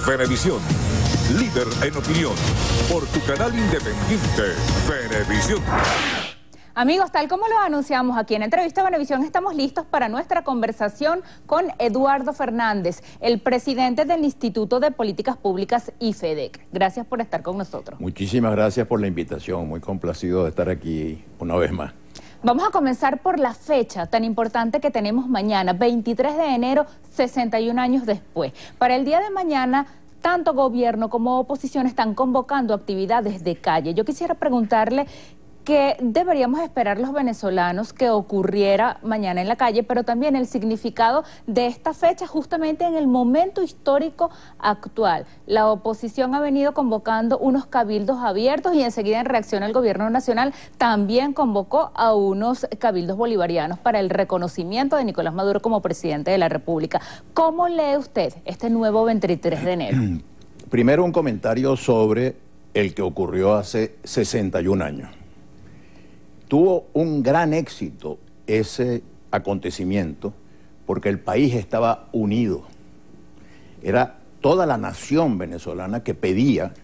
Venevisión, líder en opinión, por tu canal independiente, Venevisión. Amigos, tal como lo anunciamos aquí en Entrevista Venevisión, estamos listos para nuestra conversación con Eduardo Fernández, el presidente del Instituto de Políticas Públicas IFEDEC. Gracias por estar con nosotros. Muchísimas gracias por la invitación, muy complacido de estar aquí una vez más. Vamos a comenzar por la fecha tan importante que tenemos mañana, 23 de enero, 61 años después. Para el día de mañana, tanto gobierno como oposición están convocando actividades de calle. Yo quisiera preguntarle qué deberíamos esperar los venezolanos que ocurriera mañana en la calle, pero también el significado de esta fecha justamente en el momento histórico actual. La oposición ha venido convocando unos cabildos abiertos y enseguida en reacción el gobierno nacional también convocó a unos cabildos bolivarianos para el reconocimiento de Nicolás Maduro como presidente de la República. ¿Cómo lee usted este nuevo 23 de enero? Primero un comentario sobre el que ocurrió hace 61 años. Tuvo un gran éxito ese acontecimiento porque el país estaba unido. Era toda la nación venezolana que pedía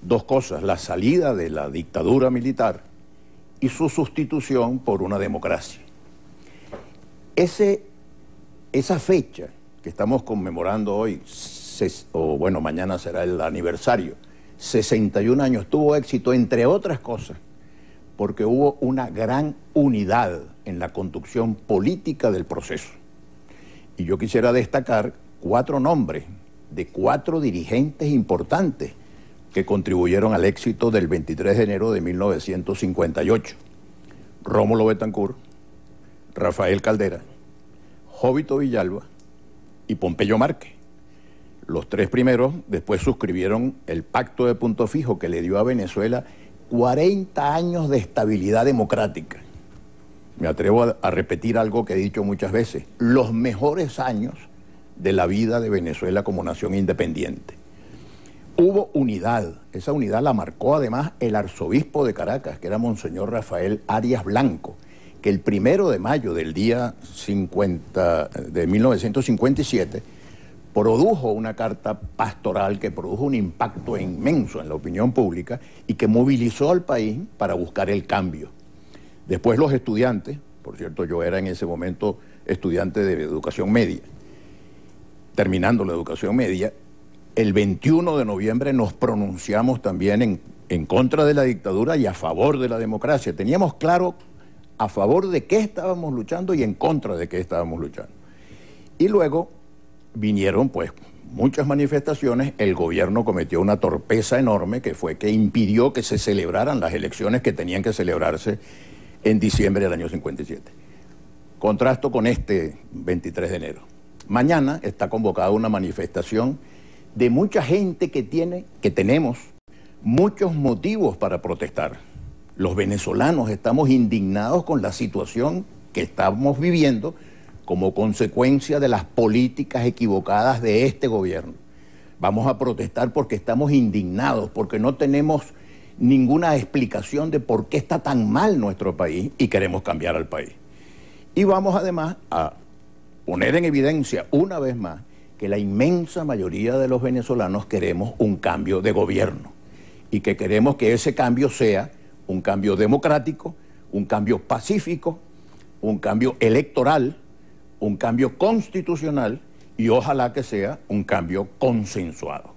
dos cosas: la salida de la dictadura militar y su sustitución por una democracia. Esa fecha que estamos conmemorando hoy, mañana será el aniversario, 61 años, tuvo éxito, entre otras cosas, porque hubo una gran unidad en la conducción política del proceso. Y yo quisiera destacar 4 nombres de 4 dirigentes importantes que contribuyeron al éxito del 23 de enero de 1958. Rómulo Betancourt, Rafael Caldera, Jovito Villalba y Pompeyo Márquez. Los 3 primeros después suscribieron el Pacto de Punto Fijo que le dio a Venezuela 40 años de estabilidad democrática. Me atrevo a repetir algo que he dicho muchas veces: los mejores años de la vida de Venezuela como nación independiente. Hubo unidad, esa unidad la marcó además el arzobispo de Caracas, que era Monseñor Rafael Arias Blanco, que el 1 de mayo del día 1957 produjo una carta pastoral que produjo un impacto inmenso en la opinión pública y que movilizó al país para buscar el cambio. Después los estudiantes, por cierto, yo era en ese momento estudiante de educación media, terminando la educación media, el 21 de noviembre nos pronunciamos también en contra de la dictadura y a favor de la democracia. Teníamos claro a favor de qué estábamos luchando y en contra de qué estábamos luchando. Y luego vinieron pues muchas manifestaciones. El gobierno cometió una torpeza enorme, que fue que impidió que se celebraran las elecciones que tenían que celebrarse en diciembre del año 57. Contrasto con este 23 de enero. Mañana está convocada una manifestación de mucha gente que tenemos muchos motivos para protestar. Los venezolanos estamos indignados con la situación que estamos viviendo como consecuencia de las políticas equivocadas de este gobierno. Vamos a protestar porque estamos indignados, porque no tenemos ninguna explicación de por qué está tan mal nuestro país y queremos cambiar al país. Y vamos además a poner en evidencia una vez más que la inmensa mayoría de los venezolanos queremos un cambio de gobierno y que queremos que ese cambio sea un cambio democrático, un cambio pacífico, un cambio electoral, un cambio constitucional y ojalá que sea un cambio consensuado.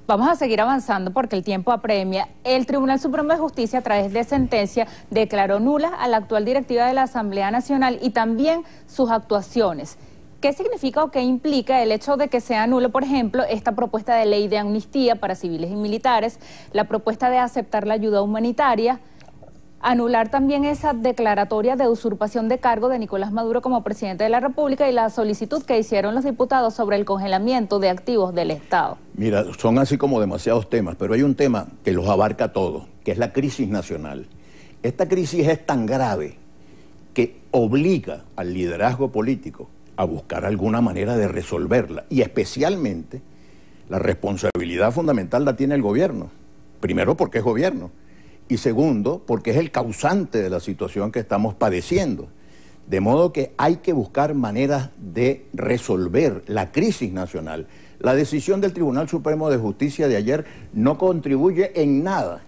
Vamos a seguir avanzando porque el tiempo apremia. El Tribunal Supremo de Justicia, a través de sentencia, declaró nula a la actual directiva de la Asamblea Nacional y también sus actuaciones. ¿Qué significa o qué implica el hecho de que sea nulo, por ejemplo, esta propuesta de ley de amnistía para civiles y militares, la propuesta de aceptar la ayuda humanitaria, anular también esa declaratoria de usurpación de cargo de Nicolás Maduro como presidente de la República y la solicitud que hicieron los diputados sobre el congelamiento de activos del Estado? Mira, son así como demasiados temas, pero hay un tema que los abarca todos, que es la crisis nacional. Esta crisis es tan grave que obliga al liderazgo político a buscar alguna manera de resolverla, y especialmente la responsabilidad fundamental la tiene el gobierno. Primero porque es gobierno, y segundo porque es el causante de la situación que estamos padeciendo. De modo que hay que buscar maneras de resolver la crisis nacional, La decisión del Tribunal Supremo de Justicia de ayer no contribuye en nada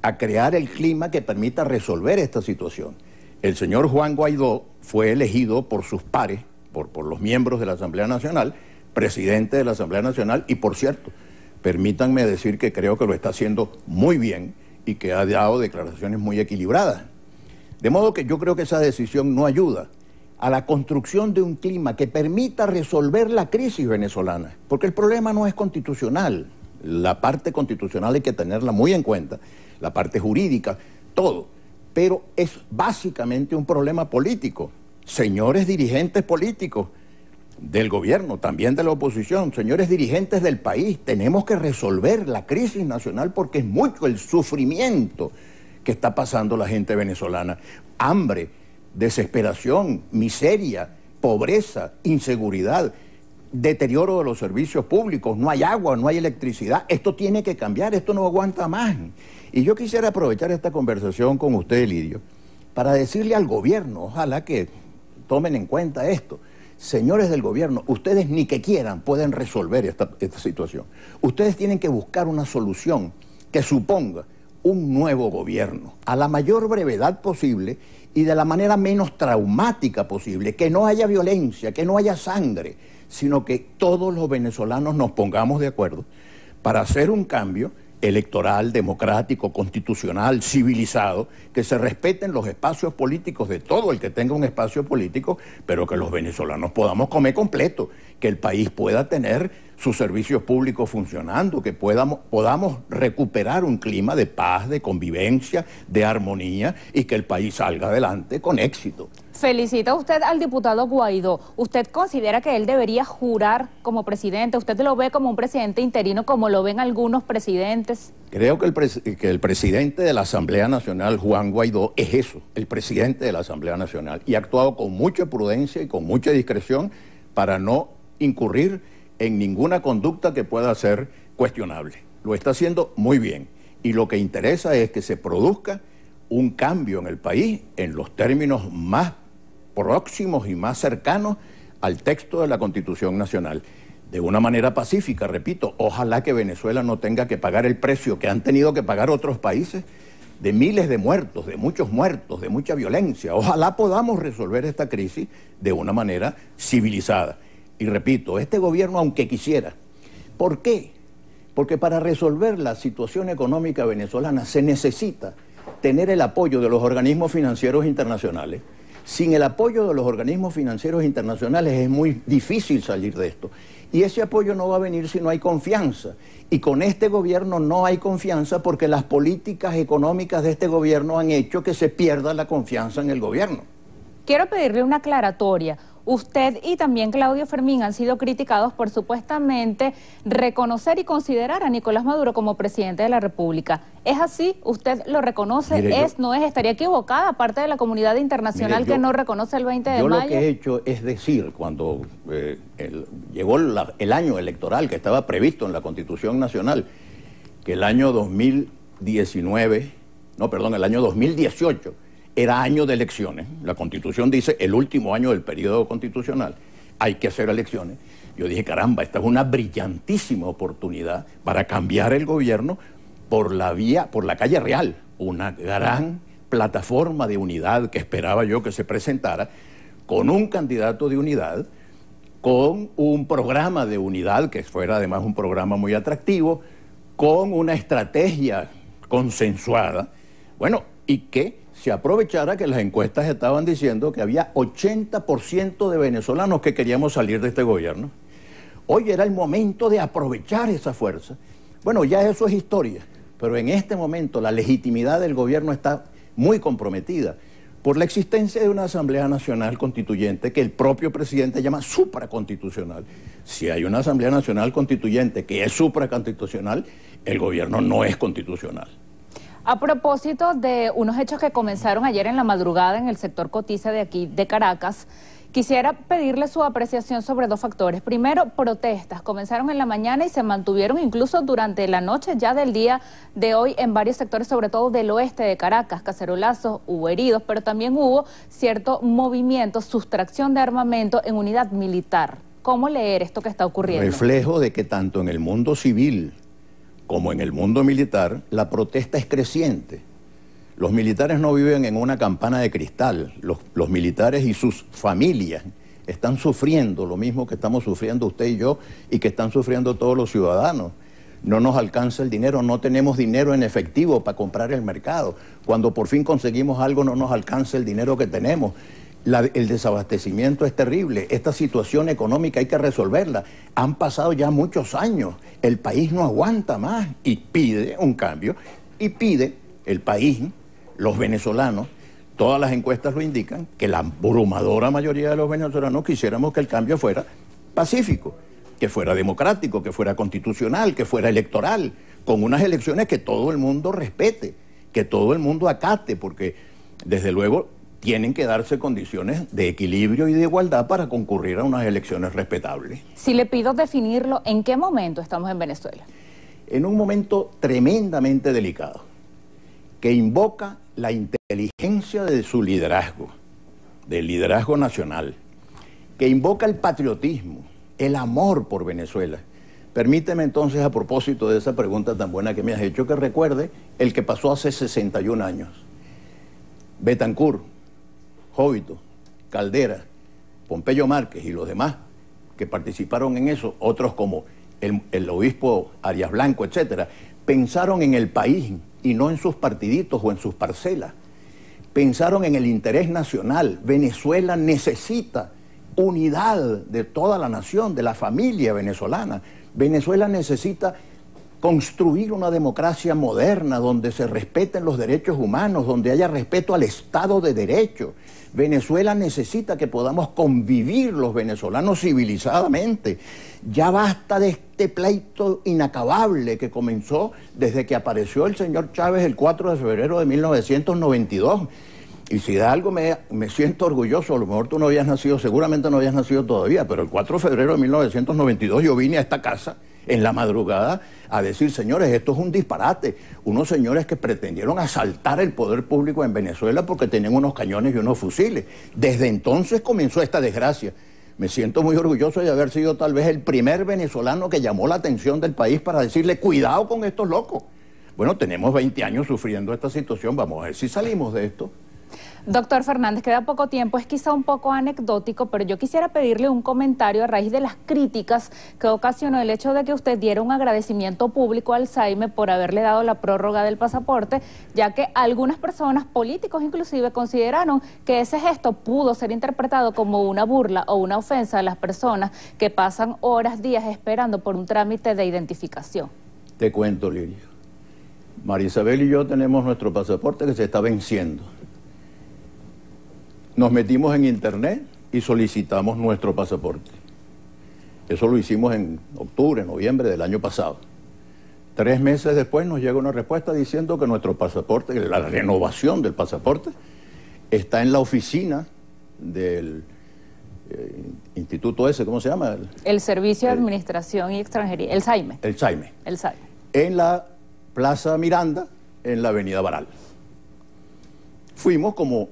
a crear el clima que permita resolver esta situación. El señor Juan Guaidó fue elegido por sus pares, por los miembros de la Asamblea Nacional, presidente de la Asamblea Nacional, y por cierto, permítanme decir que creo que lo está haciendo muy bien y que ha dado declaraciones muy equilibradas. De modo que yo creo que esa decisión no ayuda a la construcción de un clima que permita resolver la crisis venezolana, porque el problema no es constitucional. La parte constitucional hay que tenerla muy en cuenta, la parte jurídica, todo, pero es básicamente un problema político. Señores dirigentes políticos del gobierno, también de la oposición, señores dirigentes del país, tenemos que resolver la crisis nacional porque es mucho el sufrimiento que está pasando la gente venezolana. Hambre, desesperación, miseria, pobreza, inseguridad, deterioro de los servicios públicos, no hay agua, no hay electricidad. Esto tiene que cambiar, esto no aguanta más. Y yo quisiera aprovechar esta conversación con usted, Elidio, para decirle al gobierno, ojalá que tomen en cuenta esto. Señores del gobierno, ustedes ni que quieran pueden resolver esta situación. Ustedes tienen que buscar una solución que suponga un nuevo gobierno a la mayor brevedad posible y de la manera menos traumática posible, que no haya violencia, que no haya sangre, sino que todos los venezolanos nos pongamos de acuerdo para hacer un cambio electoral, democrático, constitucional, civilizado, que se respeten los espacios políticos de todo el que tenga un espacio político, pero que los venezolanos podamos comer completo, que el país pueda tener sus servicios públicos funcionando, que podamos recuperar un clima de paz, de convivencia, de armonía y que el país salga adelante con éxito. Felicita usted al diputado Guaidó. ¿Usted considera que él debería jurar como presidente? ¿Usted lo ve como un presidente interino como lo ven algunos presidentes? Creo que el presidente de la Asamblea Nacional, Juan Guaidó, es eso, el presidente de la Asamblea Nacional, y ha actuado con mucha prudencia y con mucha discreción para no incurrir en ninguna conducta que pueda ser cuestionable. Lo está haciendo muy bien, y lo que interesa es que se produzca un cambio en el país en los términos más próximos y más cercanos al texto de la Constitución Nacional. De una manera pacífica, repito, ojalá que Venezuela no tenga que pagar el precio que han tenido que pagar otros países de miles de muertos, de mucha violencia. Ojalá podamos resolver esta crisis de una manera civilizada. Y repito, este gobierno, aunque quisiera, ¿por qué? Porque para resolver la situación económica venezolana se necesita tener el apoyo de los organismos financieros internacionales. Sin el apoyo de los organismos financieros internacionales es muy difícil salir de esto. Y ese apoyo no va a venir si no hay confianza. Y con este gobierno no hay confianza porque las políticas económicas de este gobierno han hecho que se pierda la confianza en el gobierno. Quiero pedirle una aclaratoria. Usted y también Claudio Fermín han sido criticados por supuestamente reconocer y considerar a Nicolás Maduro como presidente de la República. ¿Es así? ¿Usted lo reconoce? Mire, ¿No es? ¿Estaría equivocada parte de la comunidad internacional que no reconoce el 20 de mayo? Yo lo que he hecho es decir, cuando llegó el año electoral que estaba previsto en la Constitución Nacional, que el año 2018 era año de elecciones. La Constitución dice el último año del periodo constitucional hay que hacer elecciones. Yo dije, caramba, esta es una brillantísima oportunidad para cambiar el gobierno por la calle real, una gran plataforma de unidad que esperaba yo que se presentara, con un candidato de unidad, con un programa de unidad que fuera además un programa muy atractivo, con una estrategia consensuada, bueno, y que se aprovechara que las encuestas estaban diciendo que había 80% de venezolanos que queríamos salir de este gobierno. Hoy era el momento de aprovechar esa fuerza. Bueno, ya eso es historia, pero en este momento la legitimidad del gobierno está muy comprometida por la existencia de una Asamblea Nacional Constituyente que el propio presidente llama supraconstitucional. Si hay una Asamblea Nacional Constituyente que es supraconstitucional, el gobierno no es constitucional. A propósito de unos hechos que comenzaron ayer en la madrugada en el sector Cotiza de aquí de Caracas, quisiera pedirle su apreciación sobre dos factores. Primero, protestas. Comenzaron en la mañana y se mantuvieron incluso durante la noche ya del día de hoy en varios sectores, sobre todo del oeste de Caracas. Cacerolazos, hubo heridos, pero también hubo cierto movimiento, sustracción de armamento en unidad militar. ¿Cómo leer esto que está ocurriendo? Reflejo de que tanto en el mundo civil como en el mundo militar, la protesta es creciente. Los militares no viven en una campana de cristal. Los militares y sus familias están sufriendo lo mismo que estamos sufriendo usted y yo y que están sufriendo todos los ciudadanos. No nos alcanza el dinero, no tenemos dinero en efectivo para comprar el mercado. Cuando por fin conseguimos algo no nos alcanza el dinero que tenemos. El desabastecimiento es terrible. Esta situación económica hay que resolverla. Han pasado ya muchos años. El país no aguanta más y pide un cambio. Y pide el país, los venezolanos, todas las encuestas lo indican, que la abrumadora mayoría de los venezolanos quisiéramos que el cambio fuera pacífico, que fuera democrático, que fuera constitucional, que fuera electoral, con unas elecciones que todo el mundo respete, que todo el mundo acate, porque desde luego tienen que darse condiciones de equilibrio y de igualdad para concurrir a unas elecciones respetables. Si le pido definirlo, ¿en qué momento estamos en Venezuela? En un momento tremendamente delicado, que invoca la inteligencia de su liderazgo, del liderazgo nacional, que invoca el patriotismo, el amor por Venezuela. Permíteme entonces, a propósito de esa pregunta tan buena que me has hecho, que recuerde el que pasó hace 61 años. Betancur, Jóbito, Caldera, Pompeyo Márquez y los demás que participaron en eso, otros como el obispo Arias Blanco, etcétera, pensaron en el país y no en sus partiditos o en sus parcelas. Pensaron en el interés nacional. Venezuela necesita unidad de toda la nación, de la familia venezolana. Venezuela necesita construir una democracia moderna donde se respeten los derechos humanos, donde haya respeto al Estado de Derecho. Venezuela necesita que podamos convivir los venezolanos civilizadamente. Ya basta de este pleito inacabable que comenzó desde que apareció el señor Chávez el 4 de febrero de 1992. Y si de algo me siento orgulloso, a lo mejor tú no habías nacido, seguramente no habías nacido todavía, pero el 4 de febrero de 1992 yo vine a esta casa en la madrugada a decir, señores, esto es un disparate. Unos señores que pretendieron asaltar el poder público en Venezuela porque tenían unos cañones y unos fusiles. Desde entonces comenzó esta desgracia. Me siento muy orgulloso de haber sido tal vez el primer venezolano que llamó la atención del país para decirle, cuidado con estos locos. Bueno, tenemos 20 años sufriendo esta situación, vamos a ver si salimos de esto. Doctor Fernández, queda poco tiempo, es quizá un poco anecdótico, pero yo quisiera pedirle un comentario a raíz de las críticas que ocasionó el hecho de que usted diera un agradecimiento público al SAIME por haberle dado la prórroga del pasaporte, ya que algunas personas, políticos inclusive, consideraron que ese gesto pudo ser interpretado como una burla o una ofensa a las personas que pasan horas, días esperando por un trámite de identificación. Te cuento, Lilia. María Isabel y yo tenemos nuestro pasaporte que se está venciendo. Nos metimos en internet y solicitamos nuestro pasaporte. Eso lo hicimos en octubre, noviembre del año pasado. 3 meses después nos llega una respuesta diciendo que nuestro pasaporte, la renovación del pasaporte, está en la oficina del instituto ese, ¿cómo se llama? El Servicio de Administración y Extranjería, el SAIME. El SAIME. El SAIME. En la Plaza Miranda, en la Avenida Baral. Fuimos como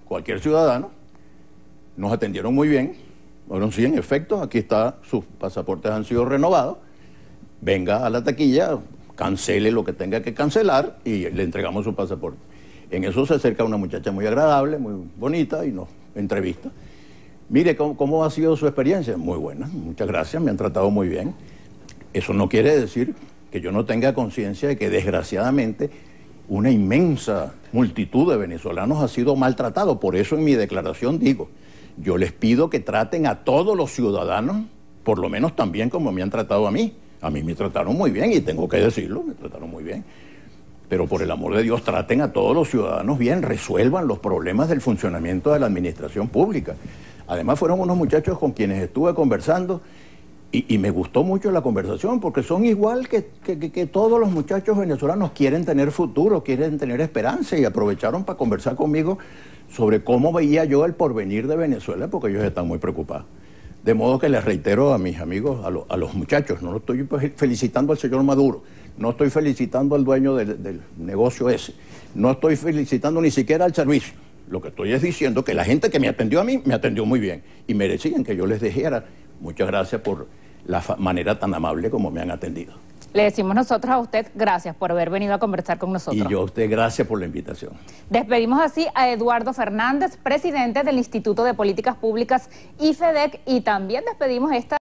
cualquier ciudadano, nos atendieron muy bien. Bueno, sí, en efecto, aquí está, sus pasaportes han sido renovados. Venga a la taquilla, cancele lo que tenga que cancelar y le entregamos su pasaporte. En eso se acerca una muchacha muy agradable, muy bonita y nos entrevista. Mire, ¿cómo ha sido su experiencia? Muy buena, muchas gracias, me han tratado muy bien. Eso no quiere decir que yo no tenga conciencia de que desgraciadamente una inmensa multitud de venezolanos ha sido maltratado. Por eso en mi declaración digo, yo les pido que traten a todos los ciudadanos, por lo menos también como me han tratado a mí. A mí me trataron muy bien y tengo que decirlo, me trataron muy bien. Pero por el amor de Dios, traten a todos los ciudadanos bien, resuelvan los problemas del funcionamiento de la administración pública. Además fueron unos muchachos con quienes estuve conversando y me gustó mucho la conversación porque son igual que todos los muchachos venezolanos, quieren tener futuro, quieren tener esperanza y aprovecharon para conversar conmigo sobre cómo veía yo el porvenir de Venezuela porque ellos están muy preocupados. De modo que les reitero a mis amigos, a los muchachos, no estoy felicitando al señor Maduro, no estoy felicitando al dueño del negocio ese, no estoy felicitando ni siquiera al servicio. Lo que estoy es diciendo que la gente que me atendió a mí, me atendió muy bien y merecían que yo les dijera Muchas gracias por la manera tan amable como me han atendido. Le decimos nosotros a usted gracias por haber venido a conversar con nosotros. Y yo a usted gracias por la invitación. Despedimos así a Eduardo Fernández, presidente del Instituto de Políticas Públicas IFEDEC, y también despedimos esta